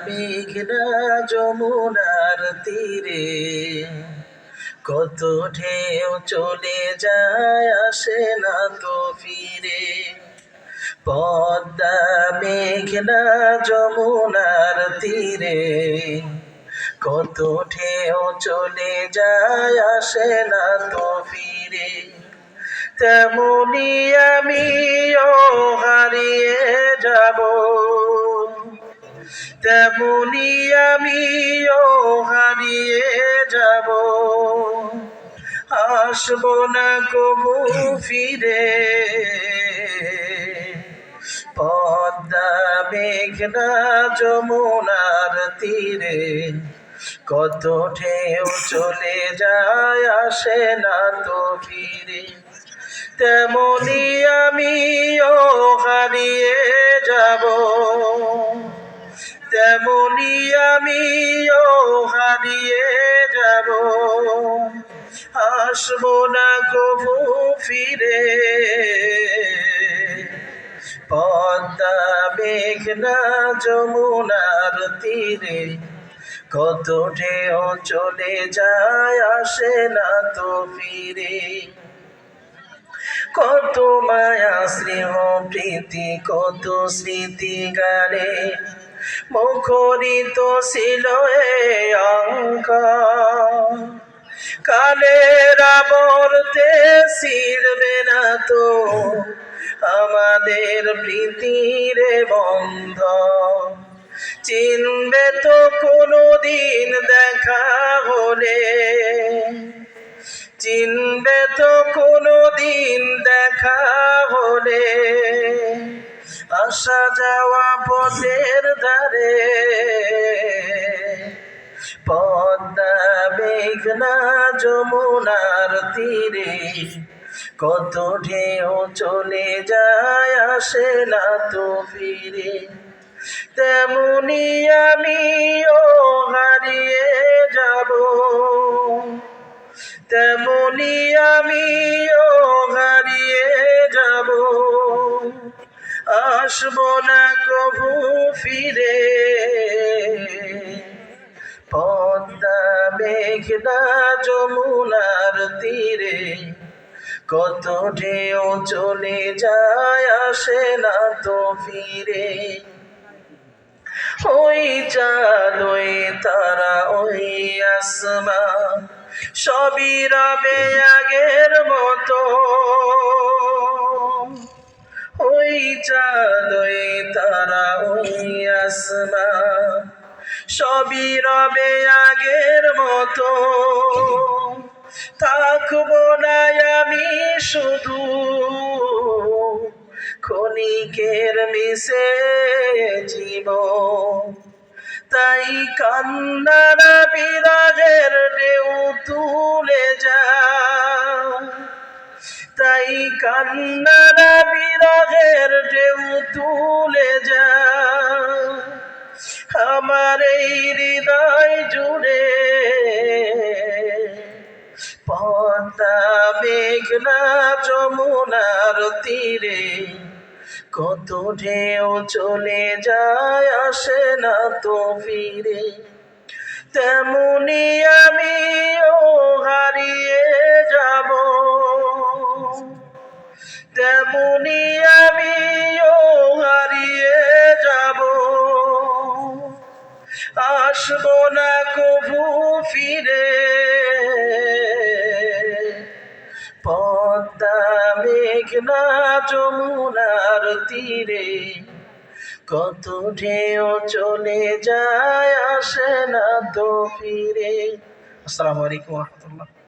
মেঘনা যমুনার তীরে, কত ঢেউ চলে যায় আসে না তো ফিরে। পদ্মা মেঘনা যমুনার তীরে, কত ঢেউ চলে যায় আসে না তো ফিরে। তেমনি আমিও হারিয়ে যাব, তেমনি আমিও হারিয়ে যাব, আসবো না কবু ফিরে। পদ্মা মেঘনা যমুনার তীরে, কত ঢেউ চলে যায় আসে না তো ফিরে। তেমনি আমিও হারিয়ে যাব, তেমনি আমিও হারিয়ে যাব, আসবো না কবু ফিরে। পদ্মা মেঘনা যমুনার তীরে, কত ঢেউ চলে যায় আসে না তো ফিরে। কত মায়া স্নেহ প্রীতি কত স্মৃতি গানে মুখরিত ছিল এই অঙ্কার। কালের আবর্তে ছিড়বে না তো আমাদের প্রীতির বন্ধন। চিনবে তো কোনোদিন দেখা হলে, চিনবে তো কোনোদিন দেখা হলে, আসা যাওয়া পথের ধারে। পদ্মা মেঘনা যমুনার তীরে, কত ঢেউ চলে যায় আসে না তো ফিরে। তেমনি আমিও হারিয়ে যাব, তেমনি আমিও হারিয়ে যাব, আসবো না কবু ফিরে। পদ্মা মেঘনা যমুনার তীরে, কত ঢেউ চলে যায় আসে না তো ফিরে। ওই চাঁদ ওই তারা ওই আসমান সবই রবে আগের মতো। ওই চাঁদ ওই তারা ওই আসমান সবই রবে আগের মতো। থাকবো না আমি শুধু ক্ষণিকের মিশে জীবন। তাই কান্নার বিরাগের ঢেউ তুলে যায়, তাই কান্নার বিরাগের ঢেউ তুলে যায় আমার এই হৃদয় জুড়ে। পদ্মা মেঘনা যমুনার তীরে, কত ঢেউ চলে যায় আসে না তো ফিরে। তেমনি আমিও হারিয়ে যাব, তেমনি আমিও হারিয়ে যাব, আসবো না কবু ফিরে। পদ্মা মেঘনা যমুনার তীরে, কত ঢেউ চলে যায় আসে না তো ফিরে। আসসালামু আলাইকুম ওয়া রাহমাতুল্লাহ।